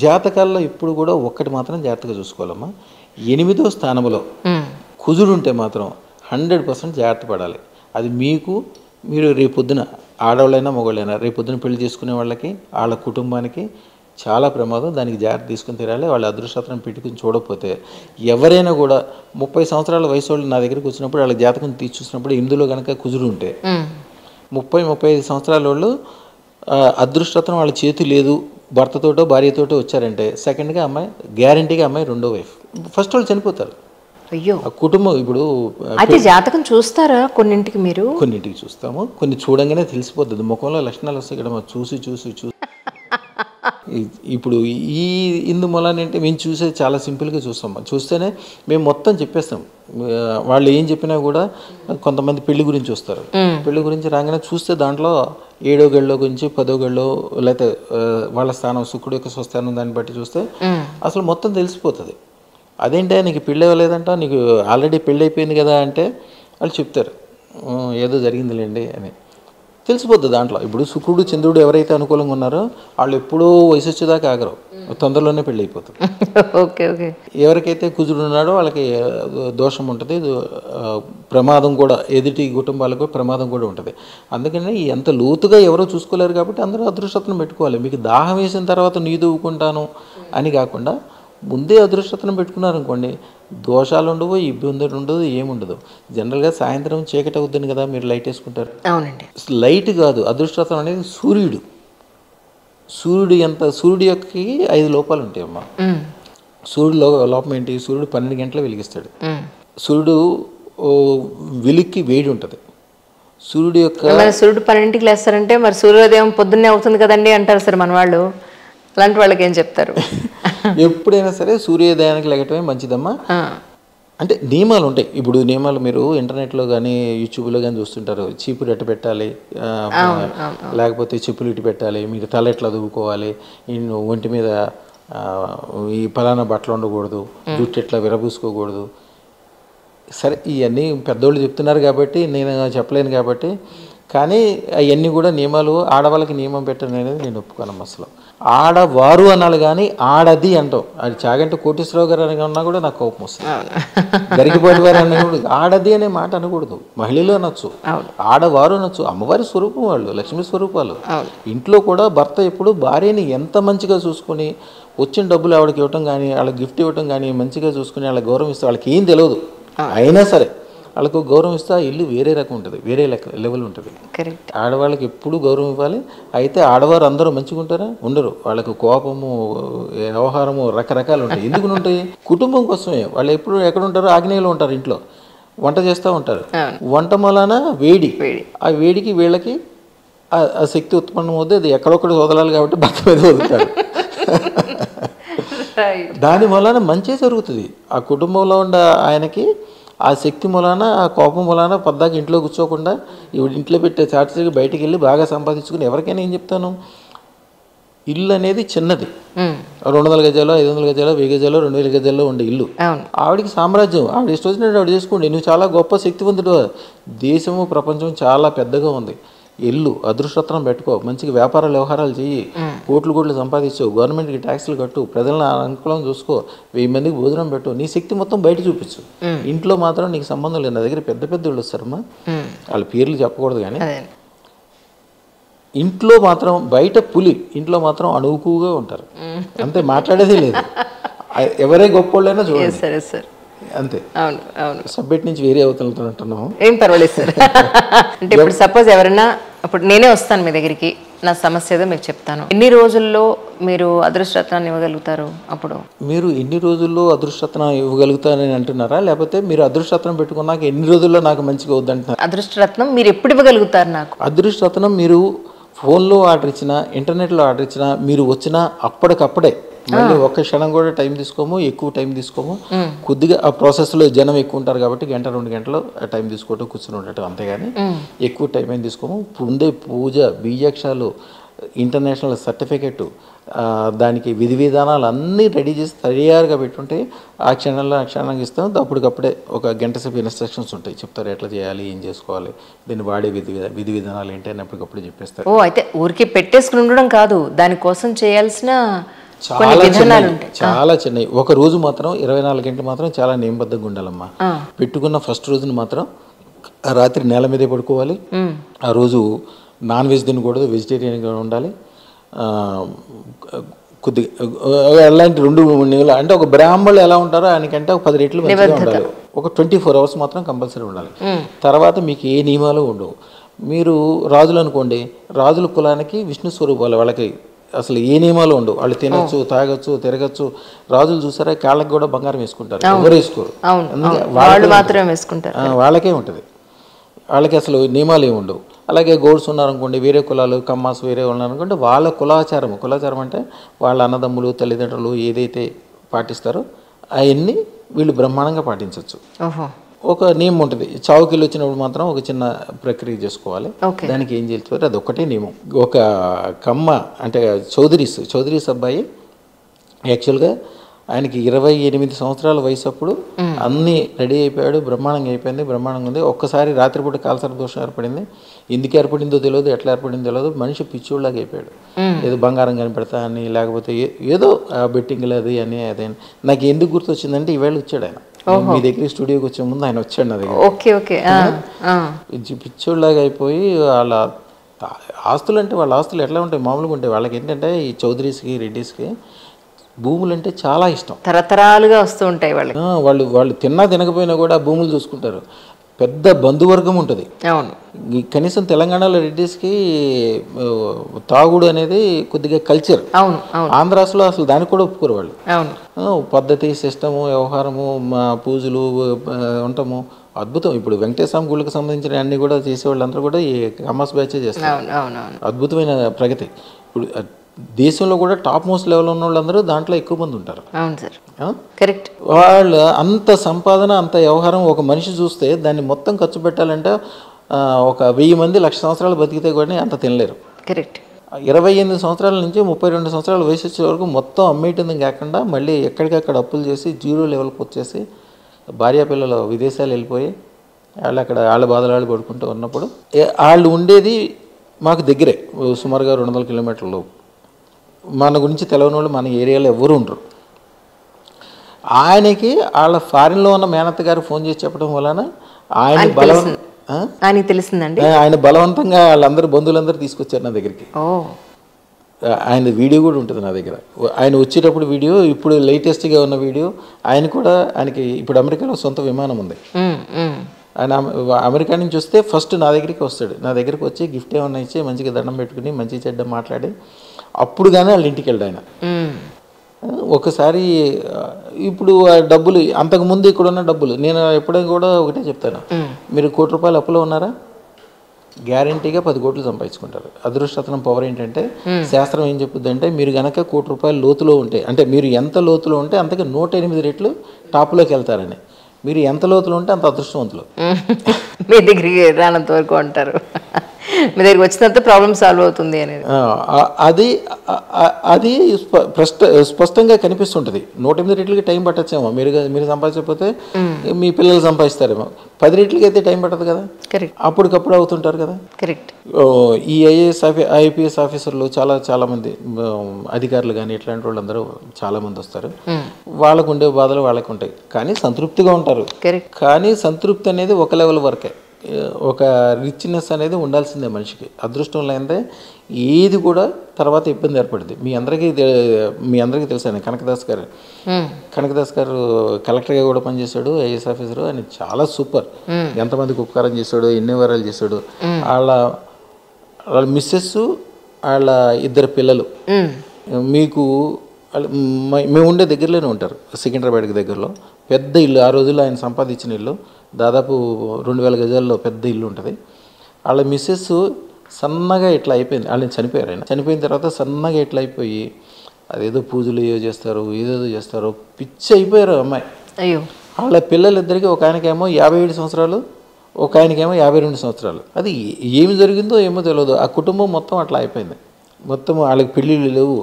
జాతకాల్లో ఇప్పుడు కూడా ఒక్కటి మాత్రం జాగ్రత్తగా చూసుకోవాలమ్మా. 8వ స్థానంలో కుజుడుంటే మాత్రం 100% జాగ్రత్త పడాలి. అది మీరు రేపొద్దున ఆడవాళ్ళైనా మగవాళ్ళైనా రేపొద్దున పెళ్లి చేసుకునే వాళ్ళకి వాళ్ళ కుటుంబానికి చాలా ప్రమాదం. దానికి జాగ్రత్త తీసుకుని తీరాలి. వాళ్ళ అదృష్టం పెట్టుకుని చూడకపోతే ఎవరైనా కూడా 30 సంవత్సరాల వయసు వాళ్ళు నా దగ్గరికి వచ్చినప్పుడు వాళ్ళ జాతకం తీసి చూసినప్పుడు ఇందులో కనుక కుజుడు ఉంటే 30-35 సంవత్సరాల వాళ్ళు అదృష్టం వాళ్ళ చేతి లేదు, భర్తతోటో భార్యతోటో వచ్చారంటే సెకండ్గా అమ్మాయి గ్యారంటీగా అమ్మాయి రెండో వైఫ్. ఫస్ట్ వాళ్ళు చనిపోతారు. అయ్యో, కుటుంబం ఇప్పుడు అయితే జాతకం చూస్తారా? కొన్నింటికి చూస్తాము, కొన్ని చూడంగానే తెలిసిపోతుంది. ముఖంలో లక్షణాలు వస్తాయి ఇక్కడ చూసి చూసి చూసి ఇప్పుడు ఇందు మూలానంటే మేము చూసేది చాలా సింపుల్గా చూస్తాం. చూస్తేనే మేము మొత్తం చెప్పేస్తాం. వాళ్ళు ఏం చెప్పినా కూడా కొంతమంది పెళ్లి గురించి వస్తారు. పెళ్లి గురించి రాగానే చూస్తే దాంట్లో 7వ గడిలో గురించి 10వ గడిలో లేకపోతే వాళ్ళ స్థానం శుక్రుడు యొక్క స్వస్థానం దాన్ని బట్టి చూస్తే అసలు మొత్తం తెలిసిపోతుంది. అదేంటే నీకు పెళ్ళి అవ్వలేదంట, నీకు ఆల్రెడీ పెళ్ళి అయిపోయింది కదా అంటే వాళ్ళు చెప్తారు ఏదో జరిగిందిలేండి అని తెలిసిపోద్ది దాంట్లో. ఇప్పుడు శుక్రుడు చంద్రుడు ఎవరైతే అనుకూలంగా ఉన్నారో వాళ్ళు ఎప్పుడూ వయసు వచ్చేదాకా ఆగరు, తొందరలోనే పెళ్ళి అయిపోతుంది. Okay okay. ఎవరికైతే కుజుడు ఉన్నాడో వాళ్ళకి దోషం ఉంటుంది, ప్రమాదం కూడా, ఎదుటి కుటుంబాలకు ప్రమాదం కూడా ఉంటుంది. అందుకని ఎంత లోతుగా ఎవరో చూసుకోలేరు కాబట్టి అందరూ అదృష్టతను పెట్టుకోవాలి. మీకు దాహం వేసిన తర్వాత నీ దూకుంటాను అని కాకుండా ముందే అదృష్టతను పెట్టుకున్నారనుకోండి, దోషాలు ఉండవు, ఇబ్బందులు ఉండదు, ఏముండదు. జనరల్గా సాయంత్రం చీకటి అవుతుంది కదా మీరు లైట్ వేసుకుంటారు. అవునండి. లైట్ కాదు, అదృష్టం అనేది సూర్యుడు యొక్క 5 లోపాలు ఉంటాయమ్మా. సూర్యుడు లోపం ఏంటి? సూర్యుడు 12 గంటలు వెలిగిస్తాడు. సూర్యుడు వెలుక్కి వేడి ఉంటుంది. సూర్యుడు 12ంటికి లేస్తారంటే మరి సూర్యోదయం పొద్దున్నే అవుతుంది కదండి అంటారు సార్ మన వాళ్ళు. అలాంటి వాళ్ళకి ఏం చెప్తారు? ఎప్పుడైనా సరే సూర్యోదయానికి లేకటమే మంచిదమ్మా. అంటే నియమాలు ఉంటాయి. ఇప్పుడు నియమాలు మీరు ఇంటర్నెట్లో కానీ యూట్యూబ్లో కానీ చూస్తుంటారు. చీపురు ఎట్ట పెట్టాలి, లేకపోతే చెప్పులు ఇటు పెట్టాలి, మీరు తల ఎట్లా దువ్వుకోవాలి, ఒంటి మీద ఈ పలానా బట్టలు ఉండకూడదు, జుట్టు ఎట్లా విరబూసుకోకూడదు. సరే ఇవన్నీ పెద్దోళ్ళు చెప్తున్నారు కాబట్టి నేను చెప్పలేను కాబట్టి, కానీ అవన్నీ కూడా నియమాలు. ఆడవాళ్ళకి నియమం పెట్టడం అనేది నేను ఒప్పుకోను అసలు. ఆడవారు అనాలి కానీ ఆడది అంటాం. అది చాగంటే కోటేశ్వరరావు గారు అని ఉన్నా కూడా నాకు కోపం వస్తుంది. గరికిపాటి వారు అనకూడదు, ఆడది అనే మాట అనకూడదు. మహిళలు అనొచ్చు, ఆడవారు అనొచ్చు. అమ్మవారి స్వరూపం వాళ్ళు, లక్ష్మీ స్వరూపాలు. ఇంట్లో కూడా భర్త ఎప్పుడు భార్యని ఎంత మంచిగా చూసుకొని వచ్చిన డబ్బులు ఆవిడకి ఇవ్వటం కానీ, వాళ్ళకి గిఫ్ట్ ఇవ్వటం కానీ, మంచిగా చూసుకుని వాళ్ళకి గౌరవం ఇస్తే వాళ్ళకి ఏం తెలియదు. అయినా సరే వాళ్ళకు గౌరవం ఇస్తే ఇల్లు వేరే రకం ఉంటుంది, వేరే లెవెల్ ఉంటుంది. ఆడవాళ్ళకి ఎప్పుడు గౌరవం ఇవ్వాలి. అయితే ఆడవారు అందరూ మంచిగా ఉంటారా? ఉండరు. వాళ్ళకు కోపము, వ్యవహారము రకరకాలు ఉంటాయి. ఎందుకు ఉంటాయి? కుటుంబం కోసమే. వాళ్ళు ఎప్పుడు ఎక్కడ ఉంటారో ఆగ్నేయంలో ఉంటారు, ఇంట్లో వంట చేస్తూ ఉంటారు. వంట మూలాన వేడి, ఆ వేడికి వీళ్ళకి ఆ శక్తి ఉత్పన్నం అవుతుంది. అది ఎక్కడొక్కడ వదలాలి కాబట్టి భర్త మీద వదులుతారు. దాని వలన మంచి జరుగుతుంది. ఆ కుటుంబంలో ఉన్న ఆయనకి ఆ శక్తి మూలాన, ఆ కోపం మూలాన పద్దాకి ఇంట్లో కూర్చోకుండా ఇంట్లో పెట్టే చార్జీకి బయటికి వెళ్ళి బాగా సంపాదించుకుని, ఎవరికైనా ఏం చెప్తాను, ఇల్లు అనేది చిన్నది. 200 గజాలు, 500 గజాలు, 1000 గజాలు, 2000 గజాల్లో ఉండే ఇల్లు ఆవిడికి సామ్రాజ్యం. ఆవిడ ఇష్టం వచ్చినట్టు ఆవిడ చేసుకోండి. నువ్వు చాలా గొప్ప శక్తివంతుడు. దేశము ప్రపంచం చాలా పెద్దగా ఉంది. ఇల్లు అదృష్టం పెట్టుకో, మంచిగా వ్యాపార వ్యవహారాలు చెయ్యి, కోట్లు సంపాదించు, గవర్నమెంట్కి ట్యాక్సులు కట్టు, ప్రజలను అనుకూలం చూసుకో, 1000 మందికి భోజనం పెట్టు, నీ శక్తి మొత్తం బయట చూపించు. ఇంట్లో మాత్రం నీకు సంబంధం లేదు. నా దగ్గర పెద్ద వాళ్ళు వస్తారమ్మా, వాళ్ళ పేర్లు చెప్పకూడదు కానీ ఇంట్లో మాత్రం బయట పులి, ఇంట్లో మాత్రం అణువుకుగా ఉంటారు. అంతే, మాట్లాడేదే లేదు. ఎవరే గొప్పోళ్ళైనా చూడండి, అంతే. అవును అవును. సబ్జెక్ట్ నుంచి వేరే అవుతుంటున్నాము, ఏం పర్వాలేదు సార్. అంటే ఇప్పుడు సపోజ్ ఎవరైనా, ఇప్పుడు నేనే వస్తాను మీ దగ్గరికి, నా సమస్య ఏదో మీకు చెప్తాను. ఎన్ని రోజుల్లో మీరు అదృష్టరత్నాన్ని ఇవ్వగలుగుతారు? అప్పుడు మీరు ఎన్ని రోజుల్లో అదృష్టరత్నం ఇవ్వగలుగుతారని అంటున్నారా, లేకపోతే మీరు అదృష్టరత్నం పెట్టుకున్నాక ఎన్ని రోజుల్లో నాకు మంచిగా అవుద్దంటున్నారు? అదృష్టరత్నం మీరు ఎప్పుడు ఇవ్వగలుగుతారు నాకు? అదృష్టరత్నం మీరు ఫోన్లో ఆర్డర్ ఇచ్చినా, ఇంటర్నెట్లో ఆర్డర్ ఇచ్చినా, మీరు వచ్చినా అప్పటికప్పుడే, మళ్ళీ ఒక్క క్షణం కూడా టైం తీసుకోము, ఎక్కువ టైం తీసుకోము. కొద్దిగా ఆ ప్రాసెస్లో జనం ఎక్కువ ఉంటారు కాబట్టి 1-2 గంటలు టైం తీసుకోవటం, కూర్చుని ఉండటం, అంతేగాని ఎక్కువ టైం ఏం తీసుకోము. ముందే పూజ, బీజాక్షాలు, ఇంటర్నేషనల్ సర్టిఫికెట్, దానికి విధి విధానాలు అన్నీ రెడీ చేసి తయారుగా పెట్టుంటే ఆ క్షణంగా ఇస్తాం. అప్పటికప్పుడే 1 గంట సేపు ఇన్స్ట్రక్షన్స్ ఉంటాయి, చెప్తారు ఎట్లా చేయాలి, ఏం చేసుకోవాలి, దీన్ని వాడే విధి విధానాలు ఏంటి అని అప్పటికప్పుడు చెప్పేస్తారు. ఓ, అయితే ఊరికి పెట్టేసుకుని ఉండడం కాదు, దానికోసం చాలా చిన్నవి, చాలా చిన్నవి. ఒక రోజు మాత్రం 24 గంటలు మాత్రం చాలా నియమబద్ధంగా ఉండాలమ్మా. పెట్టుకున్న ఫస్ట్ రోజున మాత్రం రాత్రి నేల మీదే పడుకోవాలి. ఆ రోజు నాన్ వెజ్ తినకూడదు, వెజిటేరియన్గా ఉండాలి. కొద్దిగా అలాంటి 2-3 నెలలు అంటే ఒక బ్రాహ్మణులు ఎలా ఉంటారో ఆయనకంటే ఒక 10 రెట్లు మంచిగా ఉండాలి. ఒక 24 hours మాత్రం కంపల్సరీ ఉండాలి. తర్వాత మీకు ఏ నియమాలు ఉండవు. మీరు రాజులు అనుకోండి, రాజుల కులానికి విష్ణు స్వరూపాలు, వాళ్ళకి అసలు ఏ నియమాలు ఉండవు. వాళ్ళు తినొచ్చు, తాగొచ్చు, తిరగచ్చు. రాజులు చూసారా కాళ్ళకి కూడా బంగారం వేసుకుంటారు, ఎవరు వేసుకోరు, వాళ్ళకే ఉంటుంది. వాళ్ళకి అసలు నియమాలు ఏమి ఉండవు. అలాగే గౌడ్స్ ఉన్నారనుకోండి, వేరే కులాలు, కమ్మాస్ వేరే ఉన్నారనుకోండి, వాళ్ళ కులాచారం అంటే వాళ్ళ అన్నదమ్ములు, తల్లిదండ్రులు ఏదైతే పాటిస్తారో అవన్నీ వీళ్ళు బ్రహ్మాండంగా పాటించవచ్చు. ఒక నియమం ఉంటుంది. చావుకిల్లు వచ్చినప్పుడు మాత్రం ఒక చిన్న ప్రక్రియ చేసుకోవాలి. దానికి ఏం చేస్తారు, అది ఒక్కటే నియమం. ఒక కమ్మ అంటే చౌదరీస్ అబ్బాయి యాక్చువల్గా ఆయనకి 28 సంవత్సరాల వయసు అప్పుడు అన్నీ రెడీ అయిపోయాడు, బ్రహ్మాండంగా ఉంది. ఒక్కసారి రాత్రిపూట కాల్సర దోషం ఏర్పడింది. ఎందుకు ఏర్పడిందో తెలియదు, ఎట్లా ఏర్పడిందో తెలియదు. మనిషి పిచ్చోళ్ళలాగా అయిపోయాడు. ఏదో బంగారం కనిపెడతా అని, లేకపోతే ఏదో బెట్టింగ్లు అది అని అదే. నాకు ఎందుకు గుర్తొచ్చిందంటే ఈవేళ వచ్చాడు ఆయన మీ దగ్గర స్టూడియోకి వచ్చే ముందు ఆయన వచ్చాడు నా దగ్గర. పిచ్చోళ్ళలాగా అయిపోయి వాళ్ళ ఆస్తులు అంటే వాళ్ళ ఆస్తులు ఎట్లా ఉంటాయి, మామూలుగా ఉంటాయి. వాళ్ళకి ఏంటంటే ఈ చౌదరీస్కి, రెడ్డిస్కి భూములు అంటే చాలా ఇష్టం, తరతరాలుగా వస్తూ ఉంటాయి. వాళ్ళు తిన్నా తినకపోయినా కూడా భూములు చూసుకుంటారు. పెద్ద బంధువర్గం ఉంటుంది. కనీసం తెలంగాణలో రెడ్డిస్కి తాగుడు అనేది కొద్దిగా కల్చర్. ఆంధ్రాస్లో అసలు దానికి కూడా ఒప్పుకోరు వాళ్ళు. పద్ధతి, సిస్టము, వ్యవహారము, పూజలు ఉండటము అద్భుతం. ఇప్పుడు వెంకటేశ్వర గుళ్ళకి సంబంధించిన అన్ని కూడా చేసేవాళ్ళందరూ కూడా ఈ కమర్స్ బ్యాచే చేస్తారు. అద్భుతమైన ప్రగతి. ఇప్పుడు దేశంలో కూడా టాప్ మోస్ట్ లెవెల్ ఉన్న వాళ్ళందరూ దాంట్లో ఎక్కువ మంది ఉంటారు. కరెక్ట్. వాళ్ళు అంత సంపాదన, అంత వ్యవహారం ఒక మనిషి చూస్తే దాన్ని మొత్తం ఖర్చు పెట్టాలంటే ఒక 1000 మంది 1,00,000 సంవత్సరాలు బతికితే కూడా అంత తినలేరు. కరెక్ట్. 28 సంవత్సరాల నుంచి 32 సంవత్సరాల వయసు వచ్చే వరకు మొత్తం అమ్మేయటం కాకుండా మళ్ళీ ఎక్కడికక్కడ అప్పులు చేసి 0 లెవెల్కి వచ్చేసి భార్యాపిల్లలు విదేశాలు వెళ్ళిపోయి వాళ్ళు అక్కడ వాళ్ళ బాధలు వాళ్ళు పడుకుంటూ ఉన్నప్పుడు వాళ్ళు ఉండేది మాకు దగ్గరే, సుమారుగా 200 కిలోమీటర్లు. మన గురించి తెలియని వాళ్ళు మన ఏరియాలో ఎవరు ఉండరు. ఆయనకి వాళ్ళ ఫారిన్లో ఉన్న మేనత్త గారు ఫోన్ చేసి చెప్పడం వలన ఆయన బలవంతంగా వాళ్ళందరూ బంధువులందరూ తీసుకొచ్చారు నా దగ్గరికి. ఆయన వీడియో కూడా ఉంటుంది నా దగ్గర. ఆయన వచ్చేటప్పుడు వీడియో, ఇప్పుడు లేటెస్ట్గా ఉన్న వీడియో. ఆయనకి ఇప్పుడు అమెరికాలో సొంత విమానం ఉంది. ఆయన అమెరికా నుంచి వస్తే ఫస్ట్ నా దగ్గరికి వస్తాడు. నా దగ్గరికి వచ్చి గిఫ్ట్ ఏమన్నా ఇచ్చి మంచిగా దండం పెట్టుకుని మంచి చెడ్డ మాట్లాడి అప్పుడు కానీ వాళ్ళ ఇంటికి వెళ్ళాడు ఆయన. ఒకసారి ఇప్పుడు ఆ డబ్బులు అంతకుముందు ఇక్కడ ఉన్న డబ్బులు నేను ఎప్పుడైనా కూడా ఒకటే చెప్తాను, మీరు ₹1,00,00,000 అప్పులో ఉన్నారా, గ్యారంటీగా 10 కోట్లు సంపాదించుకుంటారు. అదృష్టరత్నం పవర్ ఏంటంటే శాస్త్రం ఏం చెప్పుద్ది అంటే మీరు కనుక ₹1,00,00,000 లోతులో ఉంటే, అంటే మీరు ఎంత లోతులో ఉంటే అంతగా 108 రెట్లు టాప్లోకి వెళ్తారని. మీరు ఎంత లోతులో ఉంటే అంత అదృష్టవంతులు. మీ దగ్గరికి రానంత వరకు అంటారు, మీ దగ్గరికి వచ్చినంత ప్రాబ్లం సాల్వ్ అవుతుంది అనేది. అది స్పష్టంగా కనిపిస్తుంటుంది. 108 రెట్లకి టైం పట్టచ్చేమో, మీరు సంపాదించకపోతే మీ పిల్లలు సంపాదిస్తారేమో. 10 రెట్లకి అయితే టైం పట్టదు కదా, అప్పటికప్పుడు అవుతుంటారు కదా. కరెక్ట్. ఈ ఐఏఎస్ ఆఫీసర్లు చాలా మంది అధికారులు కానీ ఇట్లాంటి వాళ్ళందరూ చాలా మంది వస్తారు. వాళ్ళకు ఉండే బాధలు వాళ్ళకు ఉంటాయి, కానీ సంతృప్తిగా ఉంటారు. కానీ సంతృప్తి అనేది ఒక లెవెల్ వరకే. ఒక రిచ్నెస్ అనేది ఉండాల్సిందే మనిషికి. అదృష్టం లేదే ఏది కూడా తర్వాత ఇబ్బంది ఏర్పడుతుంది. మీ అందరికీ తెలుసు కనకదాస్ గారు కలెక్టర్గా కూడా పనిచేశాడు, ఐఏఎస్ ఆఫీసర్. ఆయన చాలా సూపర్. ఎంతమందికి ఉపకారం చేశాడు, ఎన్ని వారాలు చేశాడు. వాళ్ళ మిస్సెస్, వాళ్ళ 2 పిల్లలు మీకు మేము ఉండే దగ్గరలోనే ఉంటారు. సికింద్రాబాద్కి దగ్గరలో పెద్ద ఇల్లు, ఆ రోజుల్లో ఆయన సంపాదించిన ఇల్లు, దాదాపు 2000 గజాల్లో పెద్ద ఇల్లు ఉంటుంది. వాళ్ళ మిస్సెస్ సన్నగా ఇట్లా అయిపోయింది. వాళ్ళని చనిపోయారు. ఆయన చనిపోయిన తర్వాత సన్నగా ఇట్లా అయిపోయి అదేదో పూజలు ఏదేదో చేస్తారు, పిచ్చి అయిపోయారు అమ్మాయి. వాళ్ళ పిల్లలిద్దరికి ఒక ఆయనకేమో 57 సంవత్సరాలు, ఒక ఆయనకేమో 52 సంవత్సరాలు. అది ఏమి జరిగిందో ఏమో తెలియదు. ఆ కుటుంబం మొత్తం అట్లా అయిపోయింది. మొత్తం వాళ్ళకి పెళ్ళిళ్ళు లేవు,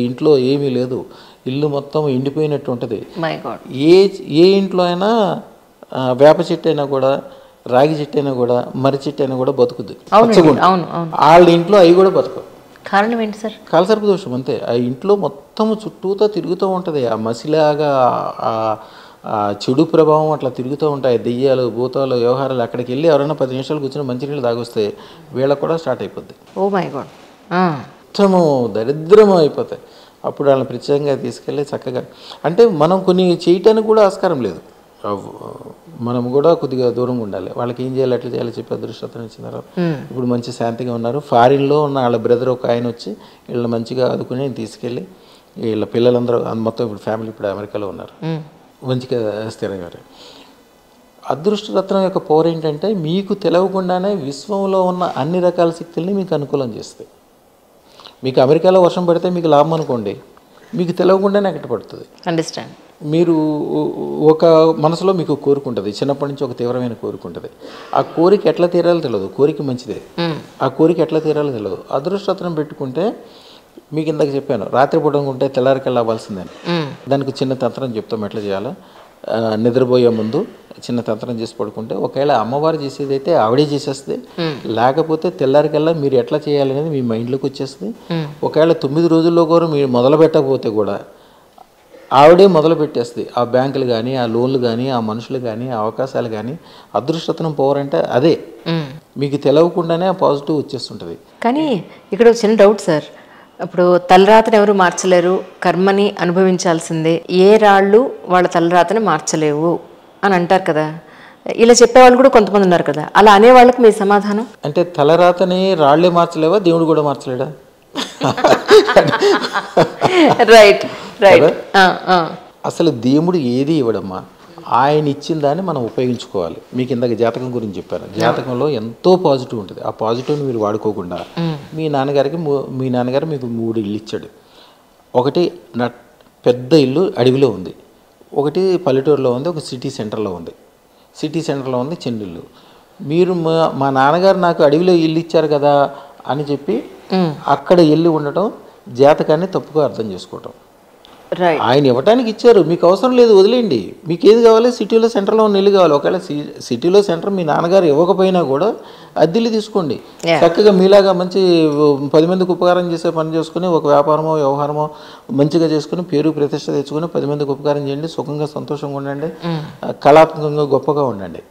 ఇంట్లో ఏమీ లేదు, ఇల్లు మొత్తం ఎండిపోయినట్టు ఉంటుంది. ఏ ఇంట్లో అయినా వేప చెట్టు అయినా కూడా, రాగి చెట్టు అయినా కూడా, మర్రి చెట్టు అయినా కూడా బతుకుద్ది. వాళ్ళ ఇంట్లో అవి కూడా బతుకు. కారణం ఏంటి సార్? కాలసర్ప దోషం అంతే. ఆ ఇంట్లో మొత్తం చుట్టూతో తిరుగుతూ ఉంటుంది, ఆ మసిలాగా ఆ చెడు ప్రభావం అట్లా తిరుగుతూ ఉంటాయి. దెయ్యాలు, భూతాలు, వ్యవహారాలు. అక్కడికి వెళ్ళి ఎవరైనా 10 నిమిషాలు కూర్చొని మంచినీళ్ళు తాగొస్తే వీళ్ళకి కూడా స్టార్ట్ అయిపోద్ది. Oh my god. మొత్తము దరిద్రం అయిపోతాయి. అప్పుడు వాళ్ళని ప్రత్యేకంగా తీసుకెళ్ళి చక్కగా, అంటే మనం కొన్ని చేయటానికి కూడా ఆస్కారం లేదు, మనం కూడా కొద్దిగా దూరంగా ఉండాలి. వాళ్ళకి ఏం చేయాలి, ఎట్లా చేయాలి చెప్పి అదృష్టం ఇచ్చినారు. ఇప్పుడు మంచి శాంతిగా ఉన్నారు. ఫారిన్లో ఉన్న వాళ్ళ బ్రదర్ ఒక ఆయన వచ్చి వీళ్ళని మంచిగా ఆదుకుని తీసుకెళ్ళి వీళ్ళ పిల్లలందరూ మొత్తం ఇప్పుడు ఫ్యామిలీ ఇప్పుడు అమెరికాలో ఉన్నారు, మంచిగా స్థిరంగా. అదృష్టరత్నం యొక్క పవర్ ఏంటంటే మీకు తెలవకుండానే విశ్వంలో ఉన్న అన్ని రకాల శక్తుల్ని మీకు అనుకూలం చేస్తాయి. మీకు అమెరికాలో వర్షం పడితే మీకు లాభం అనుకోండి, మీకు తెలవకుండానే ఎక్కడ పడుతుంది. అండర్స్టాండ్. మీరు ఒక మనసులో మీకు కోరిక ఉంటుంది, చిన్నప్పటి నుంచి ఒక తీవ్రమైన కోరిక ఉంటుంది. ఆ కోరిక ఎట్లా తీరాలో తెలియదు, కోరిక మంచిదే, ఆ కోరిక ఎట్లా తీరాలో తెలియదు. అదృష్టరత్నం పెట్టుకుంటే మీకు ఇందాక చెప్పాను, రాత్రి పూట ఉంటే తెల్లారికల్లా అవ్వాల్సిందని. దానికి చిన్న తంత్రం చెప్తాం ఎట్లా చేయాలో. నిద్రపోయే ముందు చిన్న తంత్రం చేసి పడుకుంటే, ఒకవేళ అమ్మవారు చేసేది అయితే ఆవిడే చేసేస్తుంది, లేకపోతే తెల్లారికల్లా మీరు ఎట్లా చేయాలనేది మీ మైండ్లోకి వచ్చేస్తుంది. ఒకవేళ 9 రోజుల్లో కూడా మీరు మొదలు పెట్టకపోతే కూడా ఆవిడే మొదలు పెట్టేస్తుంది. ఆ బ్యాంకులు కానీ, ఆ లోన్లు కానీ, ఆ మనుషులు కానీ, ఆ అవకాశాలు కానీ. అదృష్టరత్నం పవర్ అంటే అదే, మీకు తెలవకుండానే ఆ పాజిటివ్ వచ్చేస్తుంటుంది. కానీ ఇక్కడ ఒక చిన్న డౌట్ సార్. ఇప్పుడు తలరాతను ఎవరు మార్చలేరు, కర్మని అనుభవించాల్సిందే, ఏ రాళ్ళు వాళ్ళ తలరాతని మార్చలేవు అని అంటారు కదా. ఇలా చెప్పేవాళ్ళు కూడా కొంతమంది ఉన్నారు కదా. అలా అనేవాళ్ళకి మీ సమాధానం? అంటే తలరాతని రాళ్లే మార్చలేవా, దేవుడు కూడా మార్చలేడా? Right right. అసలు దేవుడు ఏది ఇవ్వడమ్మా, ఆయన ఇచ్చిన దాన్ని మనం ఉపయోగించుకోవాలి. మీకు ఇందాక జాతకం గురించి చెప్పాను, జాతకంలో ఎంతో పాజిటివ్ ఉంటుంది. ఆ పాజిటివ్ని మీరు వాడుకోకుండా మీ నాన్నగారు మీకు 3 ఇల్లు ఇచ్చాడు. ఒకటి పెద్ద ఇల్లు అడవిలో ఉంది, ఒకటి పల్లెటూరులో ఉంది, ఒక సిటీ సెంటర్లో ఉంది. సిటీ సెంటర్లో ఉంది చిన్న ఇల్లు. మీరు మా నాన్నగారు నాకు అడవిలో ఇల్లు ఇచ్చారు కదా అని చెప్పి అక్కడ వెళ్ళి ఉండటం జాతకాన్ని తప్పుగా అర్థం చేసుకోవటం. ఆయన ఇవ్వటానికి ఇచ్చారు, మీకు అవసరం లేదు, వదిలేయండి. మీకు ఏది కావాలి, సిటీలో సెంటర్లో ఉన్న ఇల్లు కావాలి. ఒకవేళ సిటీలో సెంటర్ మీ నాన్నగారు ఇవ్వకపోయినా కూడా అద్దెలు తీసుకోండి. చక్కగా మీలాగా మంచి 10 మందికి ఉపకారం చేసే పని చేసుకుని, ఒక వ్యాపారమో వ్యవహారమో మంచిగా చేసుకుని, పేరు ప్రతిష్ట తెచ్చుకొని 10 మందికి ఉపకారం చేయండి. సుఖంగా సంతోషంగా ఉండండి, కళాత్మకంగా గొప్పగా ఉండండి.